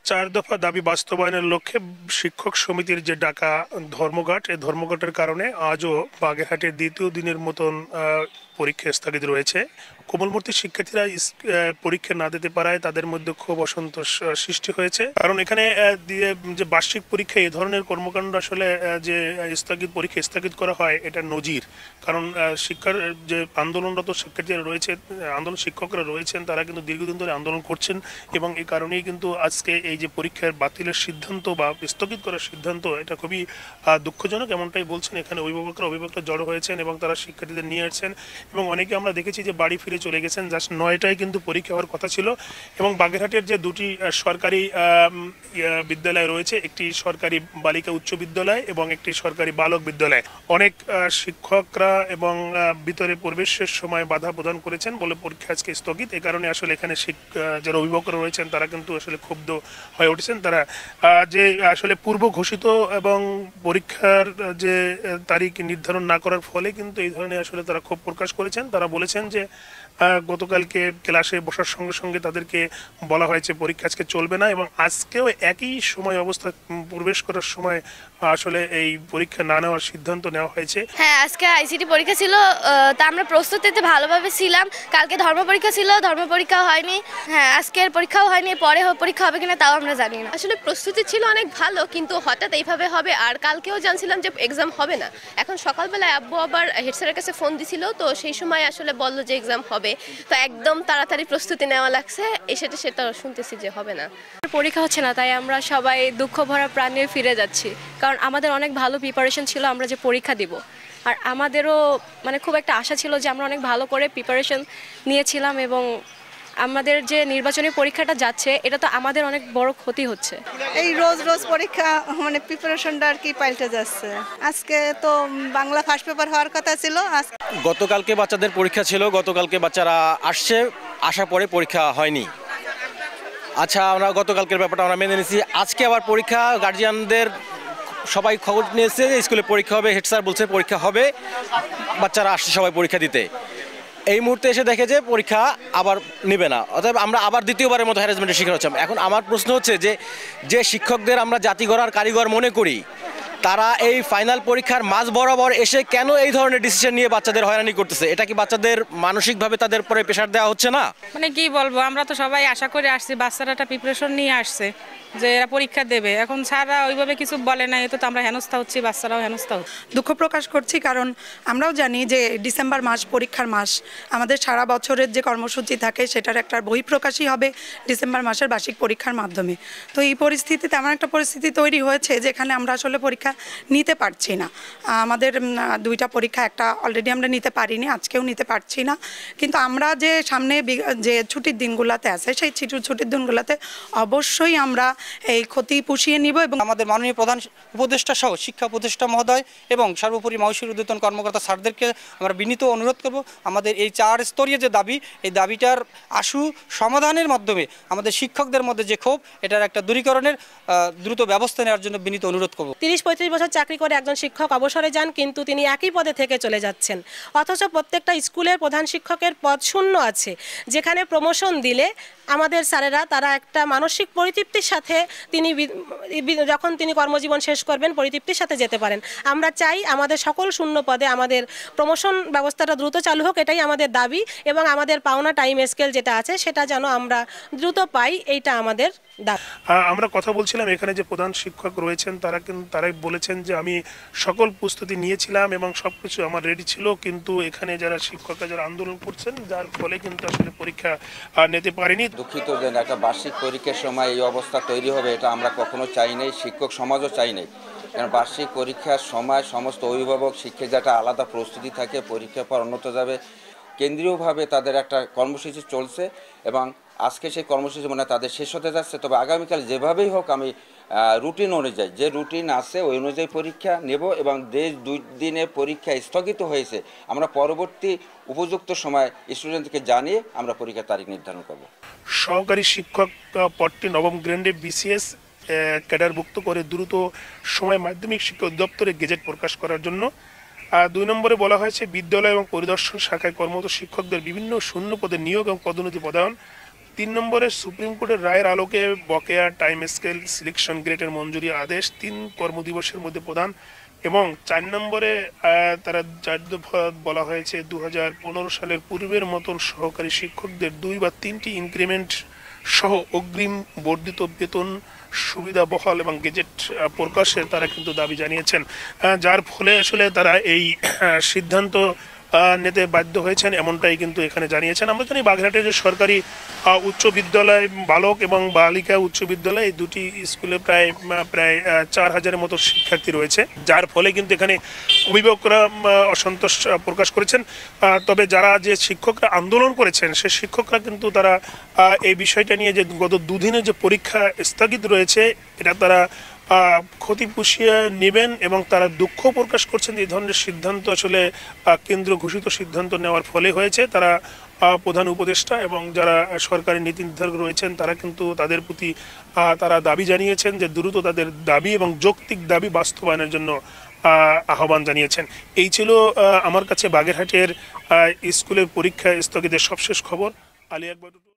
চার দফা দাবি বাস্তবায়নের লক্ষ্যে শিক্ষক সমিতির যে ডাকা ধর্মঘট, এই ধর্মঘটের কারণে আজও বাগেরহাটের দ্বিতীয় দিনের মতন পরীক্ষা স্থগিত রয়েছে। কোমলমূর্তি শিক্ষার্থীরা পরীক্ষা না দিতে পারায় তাদের মধ্যে খুব অসন্তোষ সৃষ্টি হয়েছে। কারণ এখানে যে বার্ষিক পরীক্ষা এই ধরনের কর্মকাণ্ড আসলে যে পরীক্ষা স্থগিত করা হয়, এটা নজির। কারণ শিক্ষার যে আন্দোলনরত শিক্ষার্থীরা রয়েছে, আন্দোলন শিক্ষকরা রয়েছেন, তারা কিন্তু দীর্ঘদিন ধরে আন্দোলন করছেন এবং এই কারণেই কিন্তু আজকে এই যে পরীক্ষার বাতিলের সিদ্ধান্ত বা স্থগিত করার সিদ্ধান্ত, এটা খুবই দুঃখজনক। এমনটাই বলছেন এখানে অভিভাবকরা জড়ো হয়েছেন এবং তারা শিক্ষার্থীদের নিয়ে আসছেন এবং অনেকে আমরা দেখেছি যে বাড়ি ফিরে চলে গেছেন। জাস্ট 9টায় কিন্তু পরীক্ষা হওয়ার কথা ছিল এবং বাগেরহাটের যে দুটি সরকারি বিদ্যালয় রয়েছে, একটি সরকারি বালিকা উচ্চ বিদ্যালয় এবং একটি সরকারি বালক বিদ্যালয়, অনেক শিক্ষকরা এবং ভিতরে প্রবেশের সময় বাধা প্রদান করেছেন বলে পরীক্ষা আজকে স্থগিত। এই কারণে আসলে এখানে যারা অভিভাবকরা রয়েছেন তারা কিন্তু আসলে ক্ষুব্ধ হয়ে উঠেছেন। তারা যে আসলে পূর্ব ঘোষিত এবং পরীক্ষার যে তারিখ নির্ধারণ না করার ফলে কিন্তু এই ধরনের আসলে তারা ক্ষোভ প্রকাশ করেছেন। তারা বলেছেন যে গতকালকে ক্লাসে বসার সঙ্গে সঙ্গে তাদেরকে বলা হয়েছে পরীক্ষা আজকে চলবে না এবং আজকেও একই সময় অবস্থা প্রবেশ করার সময় আসলে এই পরীক্ষা না নেওয়ার সিদ্ধান্ত নেওয়া হয়েছে। হ্যাঁ, আজকে আইসিটি পরীক্ষা ছিল, তা আমরা প্রস্তুতিতে ভালোভাবে ছিলাম। কালকে ধর্ম পরীক্ষা ছিল, ধর্ম পরীক্ষাও হয়নি। হ্যাঁ, আজকের পরীক্ষাও হয়নি, পরে পরীক্ষা হবে কিনা তাও আমরা জানি না। আসলে প্রস্তুতি ছিল অনেক ভালো, কিন্তু হঠাৎ এইভাবে হবে। আর কালকেও জানছিলাম যে এক্সাম হবে না। এখন সকালবেলায় আব্বু আবার হেড স্যারের কাছে ফোন দিছিল, তো সেই সময় আসলে বললো যে এক্সাম হবে। তো একদম তাড়াতাড়ি প্রস্তুতি নেওয়া লাগছে, সেটা শুনতেছি যে হবে না। পরীক্ষা হচ্ছে না, তাই আমরা সবাই দুঃখ ভরা প্রাণ নিয়ে ফিরে যাচ্ছি। কারণ আমাদের অনেক ভালো প্রিপারেশন ছিল আমরা যে পরীক্ষা দিব, আর আমাদেরও মানে খুব একটা আশা ছিল যে আমরা অনেক ভালো করে প্রিপারেশন নিয়েছিলাম এবং আমাদের যে নির্বাচনী পরীক্ষাটা যাচ্ছে, এটা তো আমাদের অনেক বড় ক্ষতি হচ্ছে। এই রোজ রোজ পরীক্ষা মানে প্রিপারেশনটা আর কি পাল্টে যাচ্ছে। আজকে তো বাংলা ফার্স্ট পেপার হওয়ার কথা ছিল। গতকালকে বাচ্চাদের পরীক্ষা ছিল, গতকালকে বাচ্চারা আসছে, আসার পরে পরীক্ষা হয়নি। আচ্ছা, আমরা গতকালকের ব্যাপারটা আমরা মেনে নিয়েছি। আজকে আবার পরীক্ষা, গার্জিয়ানদের সবাই খবর নিয়েছে যে স্কুলে পরীক্ষা হবে, হেড স্যার বলছে পরীক্ষা হবে, বাচ্চারা আসছে সবাই পরীক্ষা দিতে। এই মুহূর্তে এসে দেখে যে পরীক্ষা আবার নেবে না, অতএব আমরা আবার দ্বিতীয়বারের মতো হ্যারাসমেন্টের শিকার হচ্ছি। এখন আমার প্রশ্ন হচ্ছে যে শিক্ষকদের আমরা জাতি গড়ার কারিগর মনে করি, তারা এই ফাইনাল পরীক্ষার মাঝ বরাবর এসে কেন এই ধরনের ডিসিশন নিয়ে বাচ্চাদের হয়রানি করতেছে? এটা কি বাচ্চাদের মানসিকভাবে তাদের পরে প্রেশার দেওয়া হচ্ছে না? মানে কি বলবো, আমরা তো সবাই আশা করে আসছি, বাচ্চারা একটা প্রিপারেশন নিয়ে আসছে যে এরা পরীক্ষা দেবে। এখন স্যাররা ওইভাবে কিছু বলে না, এতে তো আমরা হেনস্থা হচ্ছি, বাচ্চারাও হেনস্থা হচ্ছে। দুঃখ প্রকাশ করছি, কারণ আমরাও জানি যে ডিসেম্বর মাস পরীক্ষার মাস। আমাদের সারা বছরের যে কর্মসূচি থাকে সেটার একটা বহিঃপ্রকাশই হবে ডিসেম্বর মাসের বার্ষিক পরীক্ষার মাধ্যমে। তো এই পরিস্থিতিতে এমন একটা পরিস্থিতি তৈরি হয়েছে যেখানে আমরা আসলে পরীক্ষা নিতে পারছি না। আমাদের দুইটা পরীক্ষা, একটা অলরেডি আমরা নিতে পারিনি, আজকেও নিতে পারছি না। কিন্তু আমরা যে সামনে যে ছুটির দিনগুলোতে আছে, সেই ছুটির দিনগুলোতে অবশ্যই আমরা এই ক্ষতি পুষিয়ে নিব। এবং আমাদের মাননীয় প্রধান উপদেষ্টা সহ শিক্ষা উপদেষ্টা মহোদয় এবং সর্বোপরি মহর্ষির ঊর্ধ্বতন কর্মকর্তা স্যারদেরকে আমরা বিনীত অনুরোধ করব, আমাদের এই 4 স্তরীয় যে দাবি, এই দাবিটার আশু সমাধানের মাধ্যমে আমাদের শিক্ষকদের মধ্যে যে ক্ষোভ, এটার একটা দূরীকরণের দ্রুত ব্যবস্থা নেওয়ার জন্য বিনীত অনুরোধ করব। 30-35 বছর চাকরি করে একজন শিক্ষক অবসরে যান, কিন্তু তিনি একই পদে থেকে চলে যাচ্ছেন। অথচ প্রত্যেকটা স্কুলের প্রধান শিক্ষকের পদ শূন্য আছে, যেখানে প্রমোশন দিলে আমাদের স্যারেরা তারা একটা মানসিক পরিতৃপ্তির সাথে যখন তিনি কর্মজীবন শেষ করবেন পরিতৃপ্তির সাথে যেতে পারেন। আমরা চাই আমাদের সকল শূন্য পদে আমাদের প্রমোশন ব্যবস্থাটা দ্রুত চালু হোক, এটাই আমাদের দাবি। এবং আমাদের পাওনা টাইম স্কেল যেটা আছে সেটা যেন আমরা দ্রুত পাই, এইটা আমাদের দাবি। আমরা কথা বলছিলাম এখানে যে প্রধান শিক্ষক রয়েছেন, তারাই বলেছেন যে আমি সকল প্রস্তুতি নিয়েছিলাম এবং সবকিছু আমার রেডি ছিল, কিন্তু এখানে যারা শিক্ষকরা যারা আন্দোলন করছেন, যার ফলে কিন্তু আসলে পরীক্ষা নিতে পারিনি। দুঃখিত যে একটা বার্ষিক পরীক্ষার সময় এই অবস্থা তৈরি হবে, এটা আমরা কখনো চাই নাই, শিক্ষক সমাজও চাই নাই। কারণ বার্ষিক পরীক্ষার সময় সমস্ত অভিভাবক শিক্ষক একটা আলাদা প্রস্তুতি থাকে, পরীক্ষার পর অন্যত যাবে। কেন্দ্রীয়ভাবে তাদের একটা কর্মসূচি চলছে এবং আজকে সেই কর্মসূচি মানে তাদের শেষ হতে যাচ্ছে। তবে আগামীকাল যেভাবেই হোক আমি রুটিন অনুযায়ী, যে রুটিন আছে ওই অনুযায়ী পরীক্ষা নেব এবং 2 দিনে পরীক্ষা স্থগিত হয়েছে, আমরা পরবর্তী উপযুক্ত সময় স্টুডেন্টকে জানিয়ে আমরা পরীক্ষার তারিখ নির্ধারণ করব। সহকারী শিক্ষক পদটি নবম গ্রেডে BCS ক্যাডারভুক্ত করে দ্রুত সময় মাধ্যমিক শিক্ষা অধিদপ্তরে গেজেট প্রকাশ করার জন্য। 2 নম্বরে বলা হয়েছে বিদ্যালয় এবং পরিদর্শন শাখায় কর্মরত শিক্ষকদের বিভিন্ন শূন্য পদে নিয়োগ এবং পদোন্নতি প্রদান। 3 নম্বরে সুপ্রিম কোর্টের রায়ের আলোকে বকেয়া টাইম স্কেল সিলেকশন গ্রেডের মঞ্জুরি আদেশ 3 কর্মদিবসের মধ্যে প্রদান, এবং 4 নম্বরে তারা যার বলা হয়েছে 2015 সালের পূর্বের মতন সহকারী শিক্ষকদের 2 বা 3টি ইনক্রিমেন্ট সহ অগ্রিম বর্ধিত বেতন সুবিধা বহাল এবং গেজেট প্রকাশের তারা কিন্তু দাবি জানিয়েছেন, যার ফলে আসলে তারা এই সিদ্ধান্ত নিতে বাধ্য হয়েছেন, এমনটাই কিন্তু এখানে জানিয়েছেন। আমরা জানি বাগেরহাটের যে সরকারি উচ্চ বিদ্যালয় বালক এবং বালিকা উচ্চ বিদ্যালয় এই দুটি স্কুলে প্রায় 4000-এর মতো শিক্ষার্থী রয়েছে, যার ফলে কিন্তু এখানে অভিভাবকরা অসন্তোষ প্রকাশ করেছেন। তবে যারা যে শিক্ষকরা আন্দোলন করেছেন সে শিক্ষকরা কিন্তু তারা এই বিষয়টা নিয়ে যে গত দুদিনের যে পরীক্ষা স্থগিত রয়েছে এটা তারা ক্ষতি পুষিয়ে নেবেন, এবং তারা দুঃখ প্রকাশ করছেন এই ধরনের সিদ্ধান্ত আসলে কেন্দ্র ঘোষিত সিদ্ধান্ত নেওয়ার ফলে হয়েছে। তারা প্রধান উপদেষ্টা এবং যারা সরকারি নীতি নির্ধারক রয়েছেন তারা কিন্তু তাদের প্রতি তারা দাবি জানিয়েছেন যে দ্রুত তাদের দাবি এবং যৌক্তিক দাবি বাস্তবায়নের জন্য আহ্বান জানিয়েছেন। এই ছিল আমার কাছে বাগেরহাটের স্কুলের পরীক্ষা স্থগিতের সবশেষ খবর। আলী আকবর।